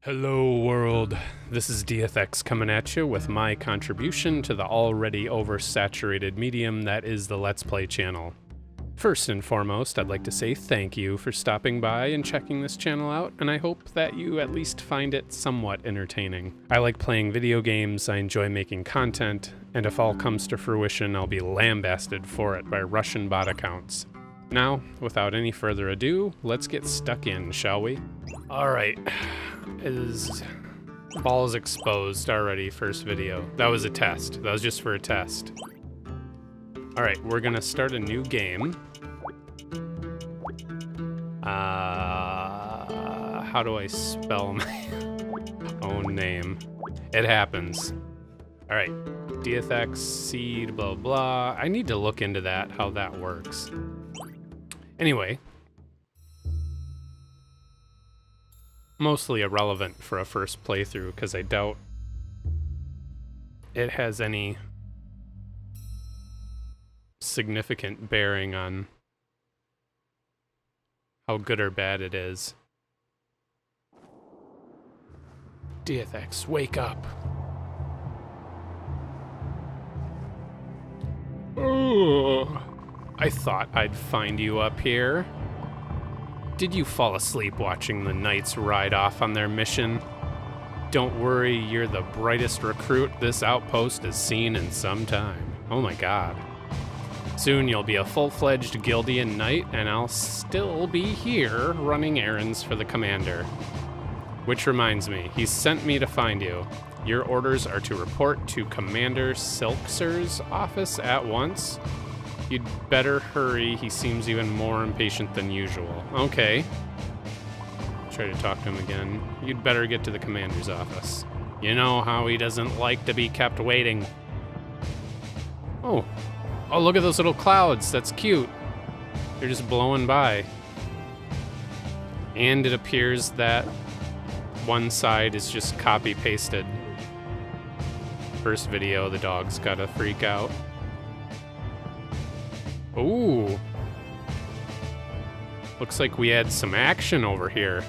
Hello world, this is DFX coming at you with my contribution to the already oversaturated medium that is the Let's Play channel. First and foremost, I'd like to say thank you for stopping by and checking this channel out, and I hope that you at least find it somewhat entertaining. I like playing video games, I enjoy making content, and if all comes to fruition, I'll be lambasted for it by Russian bot accounts. Now, without any further ado, let's get stuck in, shall we? Alright. Ball is exposed already, first video. That was a test. That was just for a test. Alright, we're gonna start a new game. How do I spell my own name? It happens. Alright, DFX, seed, blah, blah. I need to look into that, how that works. Anyway. Mostly irrelevant for a first playthrough, because I doubt it has any significant bearing on how good or bad it is. DFX, wake up. Oh, I thought I'd find you up here. Did you fall asleep watching the knights ride off on their mission? Don't worry, you're the brightest recruit this outpost has seen in some time. Oh my god. Soon you'll be a full-fledged Guildian knight, and I'll still be here running errands for the commander. Which reminds me, he sent me to find you. Your orders are to report to Commander Silkser's office at once. You'd better hurry, he seems even more impatient than usual. Okay. Try to talk to him again. You'd better get to the commander's office. You know how he doesn't like to be kept waiting. Oh. Oh, look at those little clouds. That's cute. They're just blowing by. And it appears that one side is just copy-pasted. First video, the dog's gotta freak out. Ooh. Looks like we had some action over here.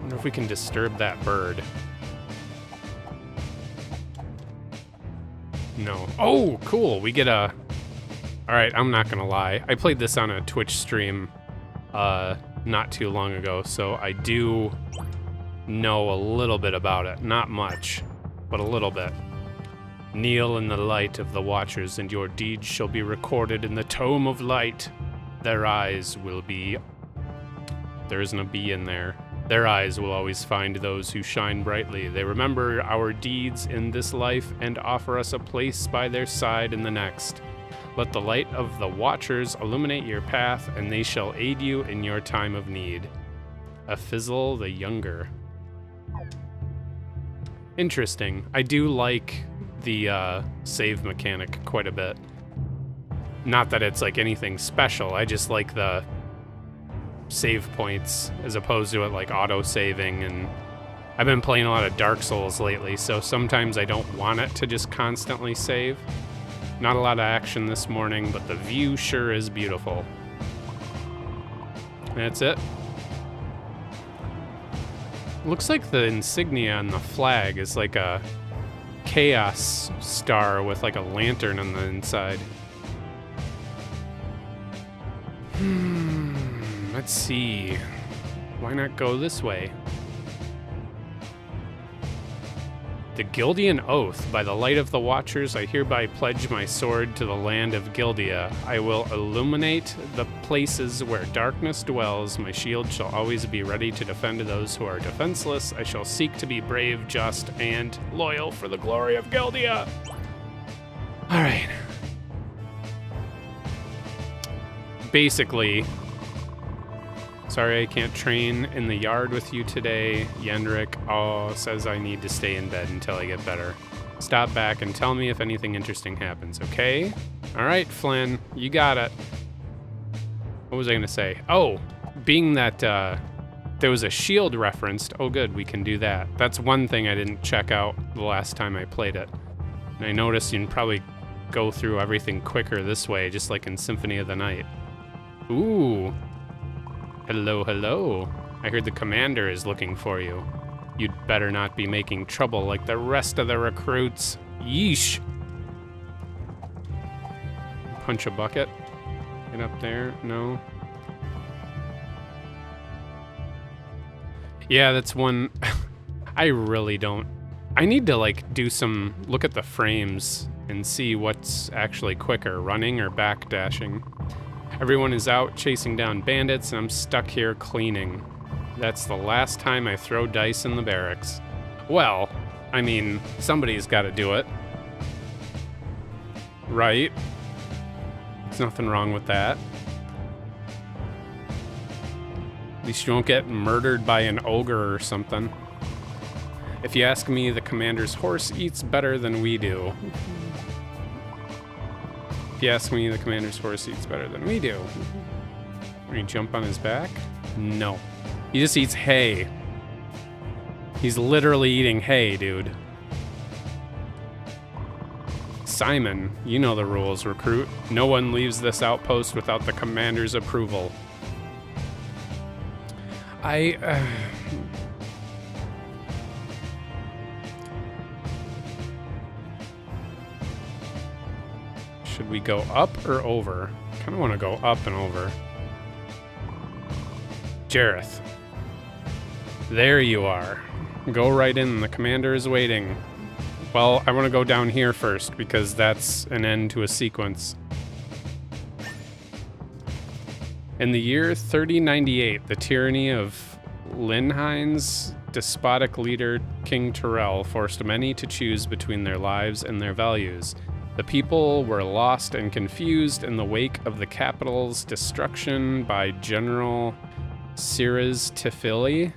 Wonder if we can disturb that bird. No. Oh, cool. We get a... Alright, I'm not gonna lie. I played this on a Twitch stream not too long ago, so I do know a little bit about it. Not much, but a little bit. Kneel in the light of the Watchers, and your deeds shall be recorded in the Tome of Light. Their eyes will be... There isn't a B in there. Their eyes will always find those who shine brightly. They remember our deeds in this life and offer us a place by their side in the next. Let the light of the Watchers illuminate your path, and they shall aid you in your time of need. Afizzle the Younger. Interesting. I do like the save mechanic quite a bit. Not that it's like anything special, I just like the save points as opposed to it like auto-saving, and I've been playing a lot of Dark Souls lately, so sometimes I don't want it to just constantly save. Not a lot of action this morning, but the view sure is beautiful. That's it. Looks like the insignia on the flag is like a chaos star with like a lantern on the inside. Let's see. Why not go this way? The Guildian Oath. By the light of the Watchers, I hereby pledge my sword to the land of Gildia. I will illuminate the places where darkness dwells. My shield shall always be ready to defend those who are defenseless. I shall seek to be brave, just, and loyal for the glory of Gildia. All right. Basically, sorry I can't train in the yard with you today. Yendrik says I need to stay in bed until I get better. Stop back and tell me if anything interesting happens, okay? All right, Flynn, you got it. What was I gonna say? Oh, being that there was a shield referenced, oh good, we can do that. That's one thing I didn't check out the last time I played it. And I noticed you can probably go through everything quicker this way, just like in Symphony of the Night. Ooh. Hello, hello. I heard the commander is looking for you. You'd better not be making trouble like the rest of the recruits. Yeesh. Punch a bucket. Get up there. No. Yeah, that's one. I really don't. I need to like do some look at the frames and see what's actually quicker, running or backdashing. Everyone is out chasing down bandits and I'm stuck here cleaning. That's the last time I throw dice in the barracks. Well, I mean, somebody's got to do it. Right? There's nothing wrong with that. At least you won't get murdered by an ogre or something. If you ask me, the commander's horse eats better than we do. If you ask me, the commander's horse eats better than we do. Can you jump on his back? No. He just eats hay. He's literally eating hay, dude. Simon, you know the rules, recruit. No one leaves this outpost without the commander's approval. Should we go up or over? I kind of want to go up and over. Jareth. There you are. Go right in. The commander is waiting. Well, I want to go down here first because that's an end to a sequence. In the year 3098, the tyranny of Linhein's despotic leader, King Terrell, forced many to choose between their lives and their values. The people were lost and confused in the wake of the capital's destruction by General Siraz Tifali.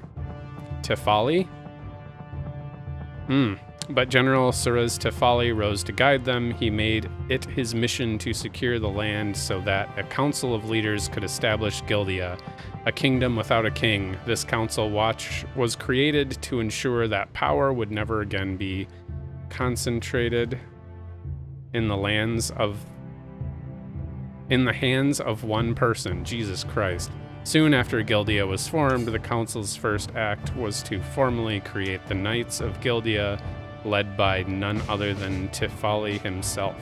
But General Siraz Tifali rose to guide them. He made it his mission to secure the land so that a council of leaders could establish Gildia, a kingdom without a king. This council watch was created to ensure that power would never again be concentrated in the hands of one person, Jesus Christ. Soon after Gildia was formed, the council's first act was to formally create the Knights of Gildia, led by none other than Tifali himself.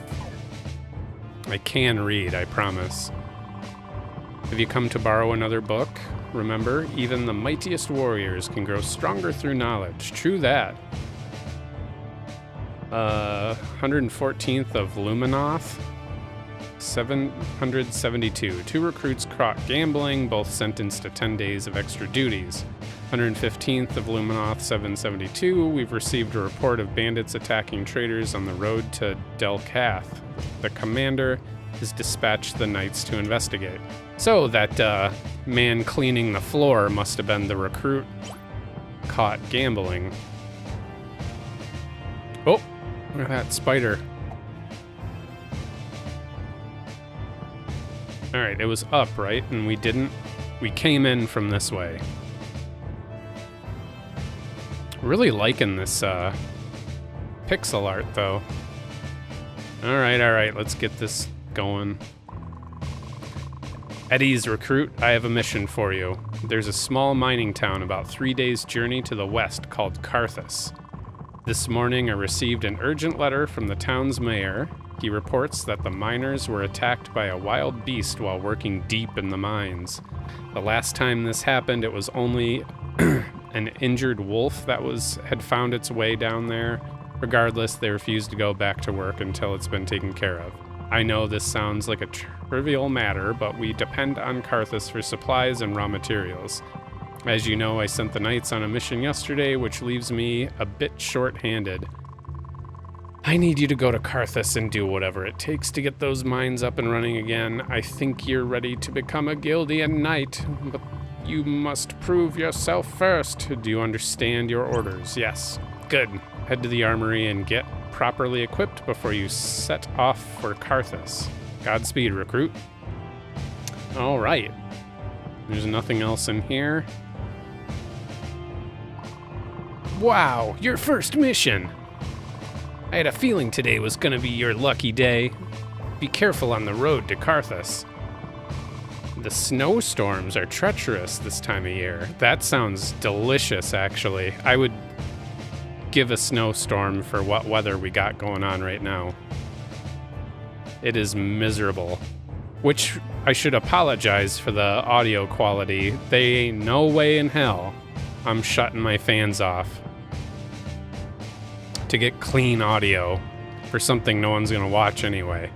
I can read, I promise. Have you come to borrow another book? Remember, even the mightiest warriors can grow stronger through knowledge. True that. 114th of Luminoth, 772. 2 recruits caught gambling, both sentenced to 10 days of extra duties. 115th of Luminoth, 772. We've received a report of bandits attacking traders on the road to Delcath. The commander has dispatched the knights to investigate. So that man cleaning the floor must have been the recruit caught gambling. Oh, look at that spider. All right, it was up, right? And we came in from this way. Really liking this pixel art, though. All right, let's get this going. Eddie's recruit, I have a mission for you. There's a small mining town about 3 days' journey to the west called Carthus. This morning, I received an urgent letter from the town's mayor. He reports that the miners were attacked by a wild beast while working deep in the mines. The last time this happened, it was only an injured wolf that had found its way down there. Regardless, they refused to go back to work until it's been taken care of. I know this sounds like a trivial matter, but we depend on Carthus for supplies and raw materials. As you know, I sent the knights on a mission yesterday, which leaves me a bit short-handed. I need you to go to Carthus and do whatever it takes to get those mines up and running again. I think you're ready to become a Gildian knight, but you must prove yourself first. Do you understand your orders? Yes. Good. Head to the armory and get properly equipped before you set off for Carthus. Godspeed, recruit. All right. There's nothing else in here. Wow, your first mission! I had a feeling today was gonna be your lucky day. Be careful on the road to Carthus. The snowstorms are treacherous this time of year. That sounds delicious, actually. I would give a snowstorm for what weather we got going on right now. It is miserable. Which, I should apologize for the audio quality. They ain't no way in hell I'm shutting my fans off to get clean audio for something no one's gonna watch anyway.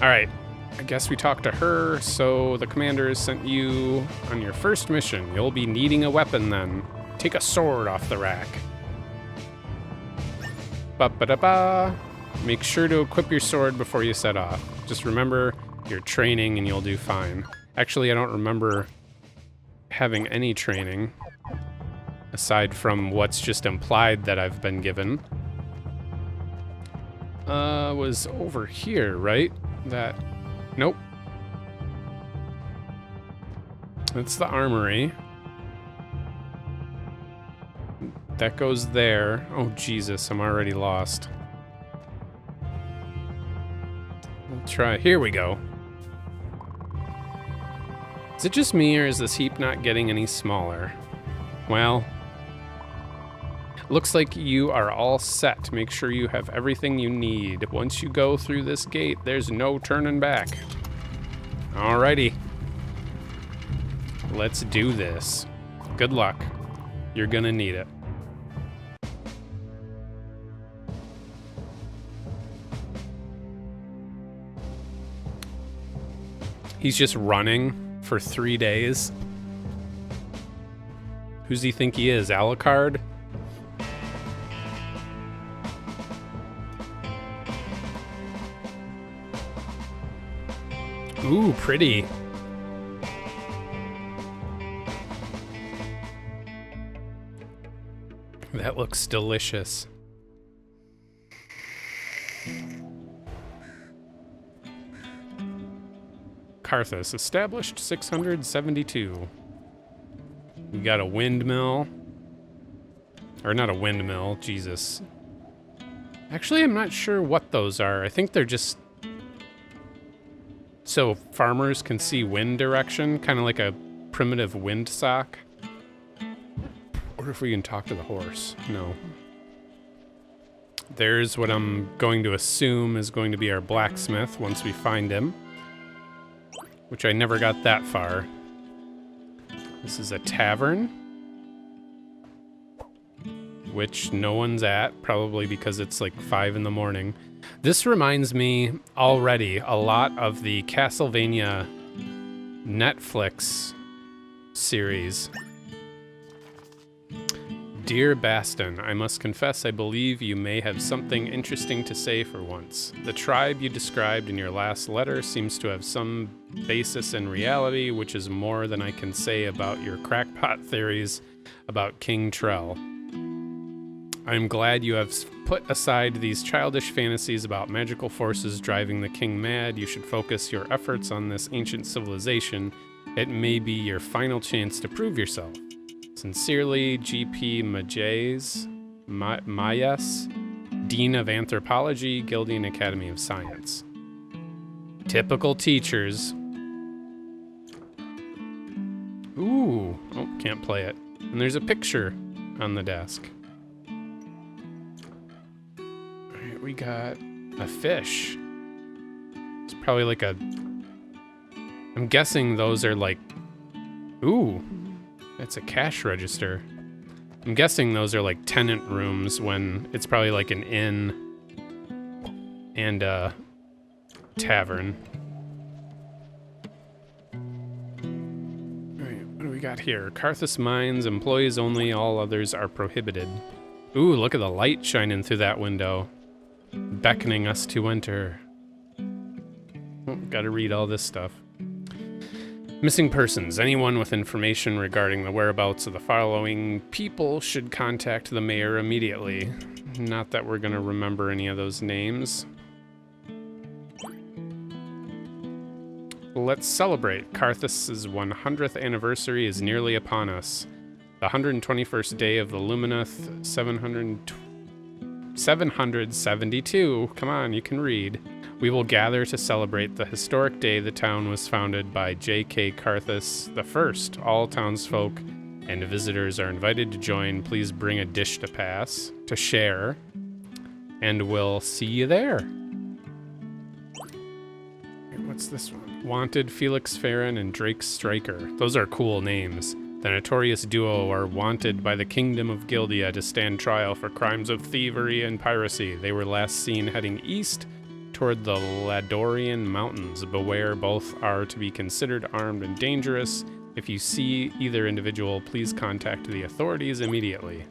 Alright. I guess we talked to her, so the commander has sent you on your first mission. You'll be needing a weapon then. Take a sword off the rack. Ba-ba-da-ba. Make sure to equip your sword before you set off. Just remember, you're training and you'll do fine. Actually, I don't remember having any training, aside from what's just implied that I've been given. Was over here, right? That... Nope. That's the armory. That goes there. Oh, Jesus, I'm already lost. We'll try. Here we go. Is it just me, or is this heap not getting any smaller? Well, looks like you are all set. Make sure you have everything you need. Once you go through this gate, there's no turning back. Alrighty. Let's do this. Good luck. You're gonna need it. He's just running for 3 days. Who's he think he is, Alucard? Ooh, pretty. That looks delicious. Carthus, established 672. We got a windmill. Or not a windmill, Jesus. Actually, I'm not sure what those are. I think they're just so farmers can see wind direction, kind of like a primitive wind sock. Or if we can talk to the horse. No. There's what I'm going to assume is going to be our blacksmith once we find him. Which I never got that far. This is a tavern. Which no one's at, probably because it's like 5 in the morning. This reminds me already a lot of the Castlevania Netflix series. Dear Baston, I must confess I believe you may have something interesting to say for once. The tribe you described in your last letter seems to have some basis in reality, which is more than I can say about your crackpot theories about King Trell. I am glad you have put aside these childish fantasies about magical forces driving the king mad. You should focus your efforts on this ancient civilization. It may be your final chance to prove yourself. Sincerely, G.P. Mayes, Dean of Anthropology, Gildian Academy of Science. Typical teachers. Ooh. Oh, can't play it. And there's a picture on the desk. Alright, we got a fish. It's probably like a... I'm guessing those are like... Ooh. That's a cash register. I'm guessing those are like tenant rooms when it's probably like an inn and a tavern. Alright, what do we got here? Carthus Mines, employees only, all others are prohibited. Ooh, look at the light shining through that window, beckoning us to enter. Oh, gotta read all this stuff. Missing persons. Anyone with information regarding the whereabouts of the following people should contact the mayor immediately. Not that we're going to remember any of those names. Let's celebrate. Carthus' 100th anniversary is nearly upon us. The 121st day of the Lumineth, 700... 772. Come on, you can read. We will gather to celebrate the historic day the town was founded by J.K. Carthus I. All townsfolk and visitors are invited to join. Please bring a dish to pass, to share, and we'll see you there. What's this one? Wanted Felix Farron and Drake Stryker. Those are cool names. The notorious duo are wanted by the Kingdom of Gildia to stand trial for crimes of thievery and piracy. They were last seen heading east toward the Ladorian Mountains. Beware, both are to be considered armed and dangerous. If you see either individual, please contact the authorities immediately.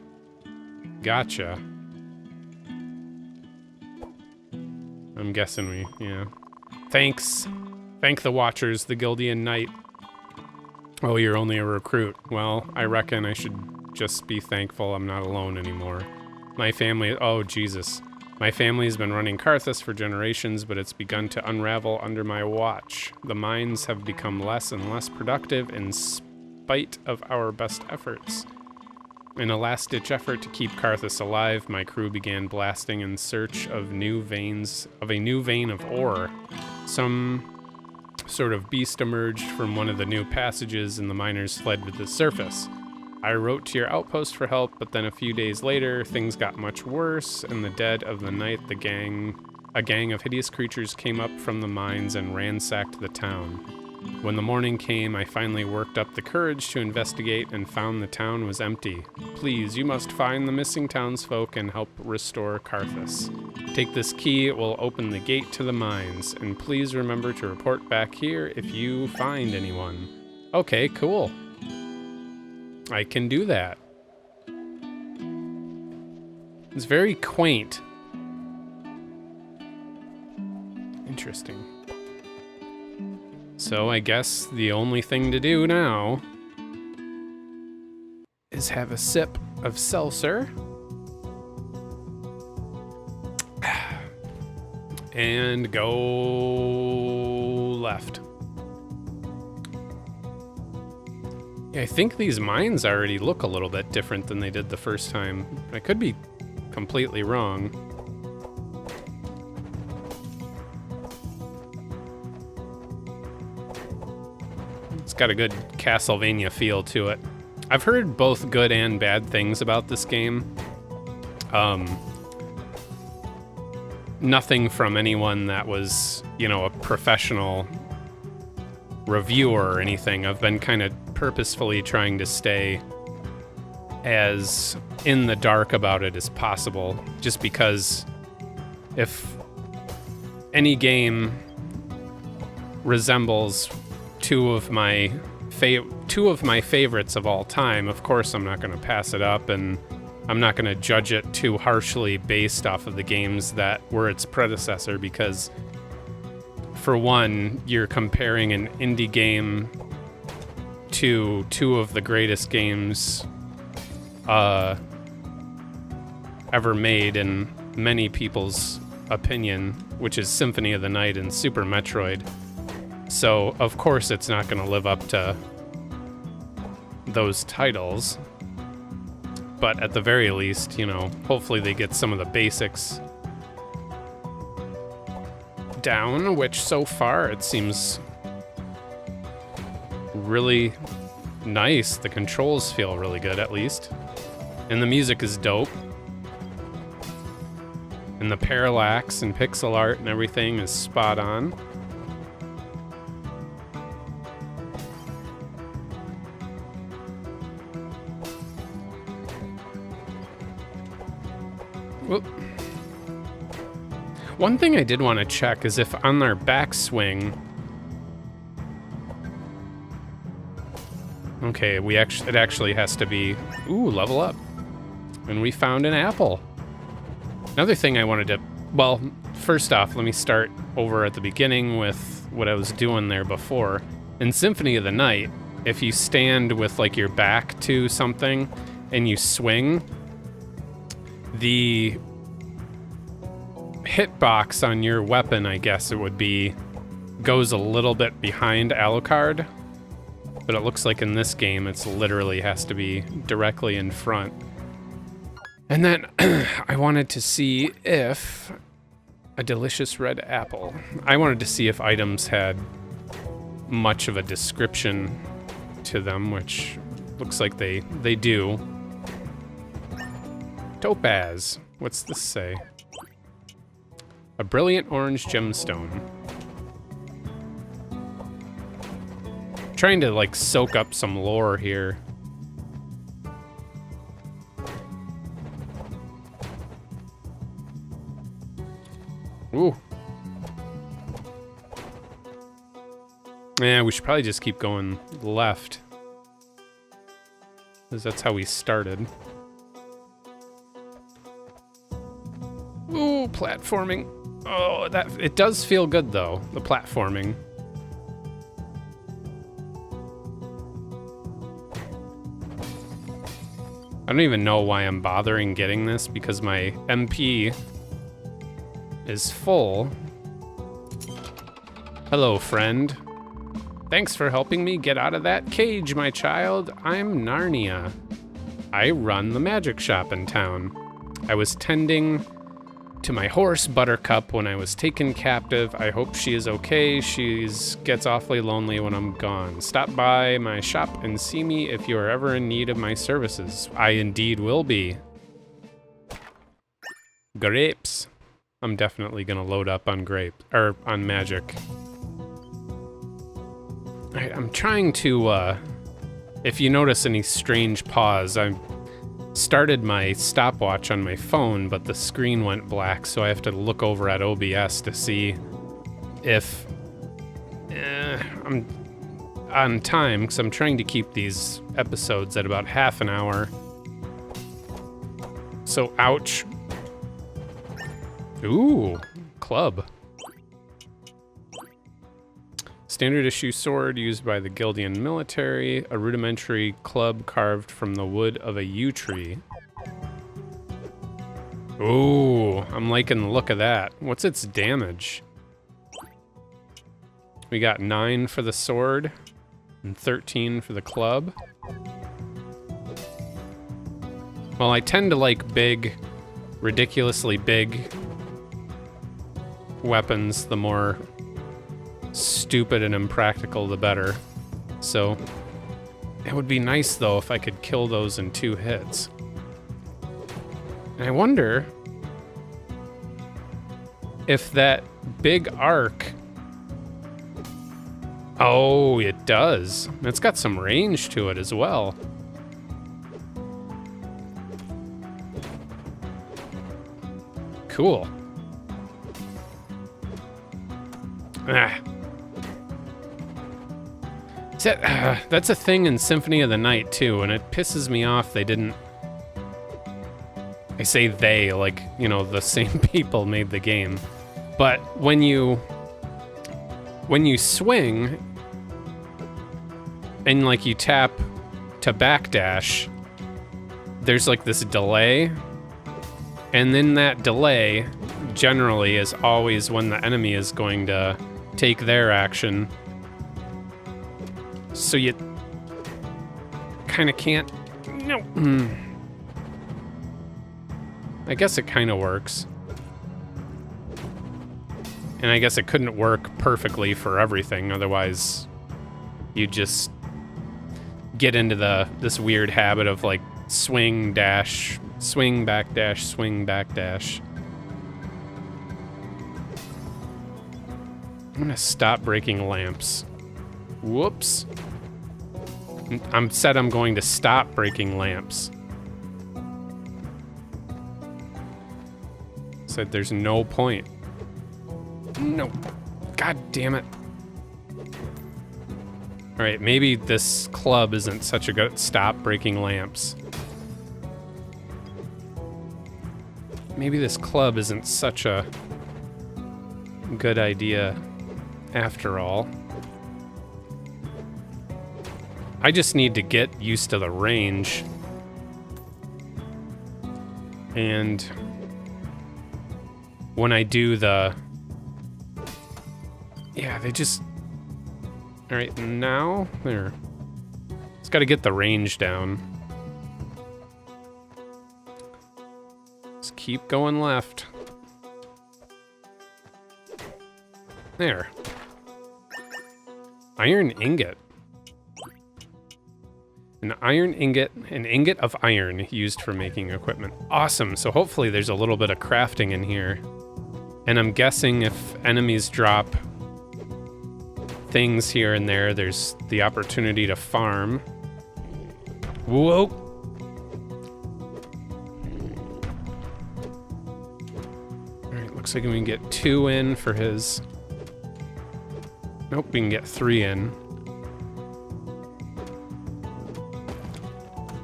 Gotcha. I'm guessing yeah. Thanks. Thank the Watchers, the Gildian Knight. Oh, you're only a recruit. Well, I reckon I should just be thankful I'm not alone anymore. My family, oh Jesus. My family's been running Carthus for generations, but it's begun to unravel under my watch. The mines have become less and less productive in spite of our best efforts. In a last-ditch effort to keep Carthus alive, my crew began blasting in search of a new vein of ore. Some sort of beast emerged from one of the new passages and the miners fled to the surface. I wrote to your outpost for help, but then a few days later, things got much worse. In the dead of the night, a gang of hideous creatures came up from the mines and ransacked the town. When the morning came, I finally worked up the courage to investigate and found the town was empty. Please, you must find the missing townsfolk and help restore Carthus. Take this key, it will open the gate to the mines, and please remember to report back here if you find anyone. Okay, cool. I can do that. It's very quaint. Interesting. So I guess the only thing to do now is have a sip of seltzer and go left. Yeah, I think these mines already look a little bit different than they did the first time. I could be completely wrong. It's got a good Castlevania feel to it. I've heard both good and bad things about this game. Nothing from anyone that was, a professional reviewer or anything. I've been kind of purposefully trying to stay as in the dark about it as possible, just because if any game resembles two of my favorites of all time, of course I'm not going to pass it up, and I'm not going to judge it too harshly based off of the games that were its predecessor, because for one, you're comparing an indie game to two of the greatest games ever made in many people's opinion, which is Symphony of the Night and Super Metroid. So, of course, it's not going to live up to those titles. But at the very least, hopefully they get some of the basics down, which so far it seems really nice. The controls feel really good, at least. And the music is dope. And the parallax and pixel art and everything is spot on. Whoop. One thing I did want to check is if on their backswing... Okay, it actually has to be... Ooh, level up. And we found an apple. Another thing I wanted to... Well, first off, let me start over at the beginning with what I was doing there before. In Symphony of the Night, if you stand with like your back to something and you swing, the hitbox on your weapon, I guess it would be, goes a little bit behind Alucard. But it looks like in this game, it's literally has to be directly in front. And then I wanted to see if a delicious red apple. I wanted to see if items had much of a description to them, which looks like they do. Topaz. What's this say? A brilliant orange gemstone. Trying to like soak up some lore here. Ooh. Yeah, we should probably just keep going left, because that's how we started. Ooh, platforming. Oh, it does feel good though, the platforming. I don't even know why I'm bothering getting this, because my MP is full. Hello, friend. Thanks for helping me get out of that cage, my child. I'm Narnia. I run the magic shop in town. I was tending to my horse, Buttercup, when I was taken captive. I hope she is okay. She gets awfully lonely when I'm gone. Stop by my shop and see me if you are ever in need of my services. I indeed will be. Grapes. I'm definitely gonna load up on on magic. Alright, I'm trying to, if you notice any strange pause, I started my stopwatch on my phone, but the screen went black, so I have to look over at OBS to see if I'm on time, because I'm trying to keep these episodes at about half an hour. So, ouch. Ooh, club. Standard issue sword used by the Gildian military. A rudimentary club carved from the wood of a yew tree. Ooh, I'm liking the look of that. What's its damage? We got 9 for the sword and 13 for the club. Well, I tend to like big, ridiculously big weapons. The more stupid and impractical, the better. So it would be nice though if I could kill those in 2 hits. And I wonder if that big arc... Oh, it does. It's got some range to it as well. Cool. Ah. That's a thing in Symphony of the Night, too, and it pisses me off they didn't... I say they, like, you know, the same people made the game. But when you swing, and, like, you tap to backdash, there's, like, this delay, and then that delay, generally, is always when the enemy is going to take their action. So you kind of can't... No. I guess it kind of works. And I guess it couldn't work perfectly for everything, otherwise you'd just get into this weird habit of like swing, dash, swing, backdash, swing, backdash. I'm gonna stop breaking lamps. Whoops. I'm going to stop breaking lamps. Said there's no point. No. God damn it. Alright, maybe this club isn't such a good... Stop breaking lamps. Maybe this club isn't such a good idea after all. I just need to get used to the range. And when I do the... Yeah, they just... Alright, now... There. Just gotta get the range down. keep going left. There. Iron ingot. An ingot of iron used for making equipment. Awesome, so hopefully there's a little bit of crafting in here. And I'm guessing if enemies drop things here and there, there's the opportunity to farm. Whoa! Alright, looks like we can get 2 in for his... Nope, we can get 3 in.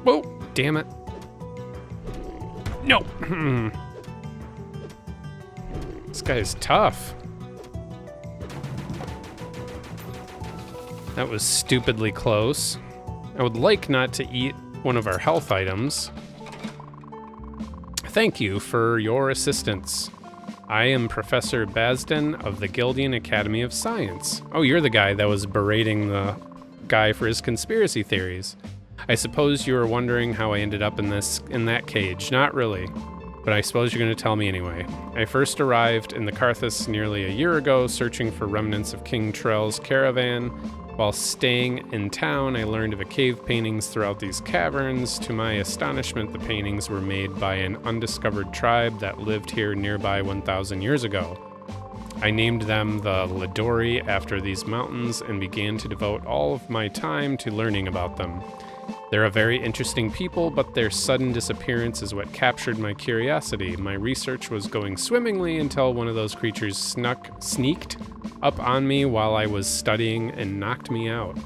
Whoa! Damn it. No! This guy is tough. That was stupidly close. I would like not to eat one of our health items. Thank you for your assistance. I am Professor Basden of the Gildian Academy of Science. Oh, you're the guy that was berating the guy for his conspiracy theories. I suppose you were wondering how I ended up in that cage. Not really, but I suppose you're going to tell me anyway. I first arrived in the Carthus nearly a year ago, searching for remnants of King Trell's caravan. While staying in town, I learned of cave paintings throughout these caverns. To my astonishment, the paintings were made by an undiscovered tribe that lived here nearby 1,000 years ago. I named them the Lidori after these mountains and began to devote all of my time to learning about them. They're a very interesting people, but their sudden disappearance is what captured my curiosity. My research was going swimmingly until one of those creatures sneaked up on me while I was studying and knocked me out.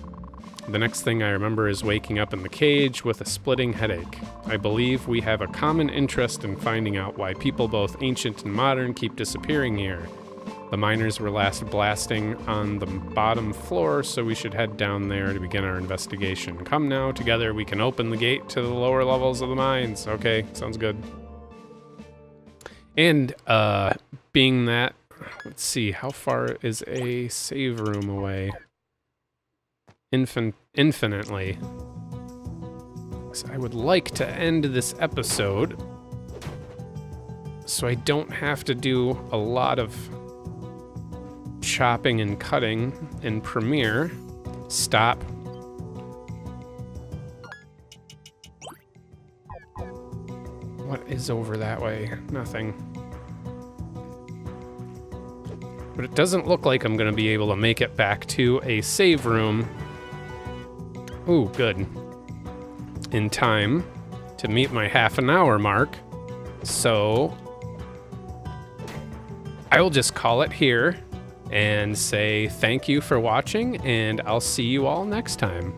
The next thing I remember is waking up in the cage with a splitting headache. I believe we have a common interest in finding out why people both ancient and modern keep disappearing here. The miners were last blasting on the bottom floor, so we should head down there to begin our investigation. Come now, together we can open the gate to the lower levels of the mines. Okay, sounds good. And, being that, let's see, how far is a save room away? Infinitely. So I would like to end this episode so I don't have to do a lot of chopping and cutting in Premiere. Stop. What is over that way? Nothing. But it doesn't look like I'm gonna be able to make it back to a save room. Ooh, good. In time to meet my half-an-hour mark. So I will just call it here and say thank you for watching, and I'll see you all next time.